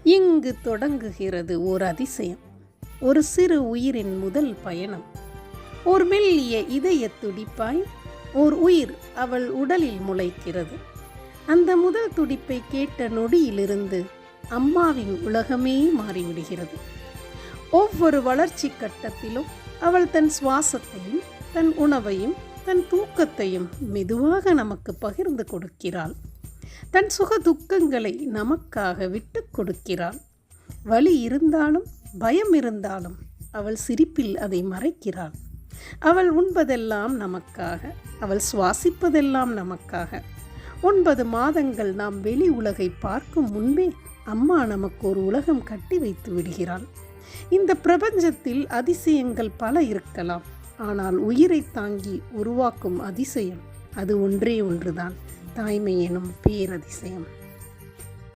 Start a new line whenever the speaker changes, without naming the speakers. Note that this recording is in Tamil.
இங்கு தொடங்குகிறது ஓர் அதிசயம். ஒரு சிறு உயிரின் முதல் பயணம். ஓர் மெல்லிய இதய துடிப்பாய் ஓர் உயிர் அவள் உடலில் முளைக்கிறது. அந்த முதல் துடிப்பை கேட்ட நொடியிலிருந்து அம்மாவின் உலகமே மாறிவிடுகிறது. ஒவ்வொரு வளர்ச்சி கட்டத்திலும் அவள் தன் சுவாசத்தையும் தன் உணவையும் தன் தூக்கத்தையும் மெதுவாக நமக்கு பகிர்ந்து கொடுக்கிறாள். தன் சுக துக்கங்களை நமக்காக விட்டு கொடுக்கிறாள். வலி இருந்தாலும் பயம் இருந்தாலும் அவள் சிரிப்பில் அதை மறைக்கிறாள். அவள் உண்பதெல்லாம் நமக்காக, அவள் சுவாசிப்பதெல்லாம் நமக்காக. 9 மாதங்கள் நாம் வெளி உலகை பார்க்கும் முன்பே அம்மா நமக்கு ஒரு உலகம் கட்டி வைத்து விடுகிறாள். இந்த பிரபஞ்சத்தில் அதிசயங்கள் பல இருக்கலாம், ஆனால் உயிரை தாங்கி உருவாக்கும் அதிசயம் அது ஒன்றே ஒன்றுதான், தாய்மை எனும் பேரதிசயம்.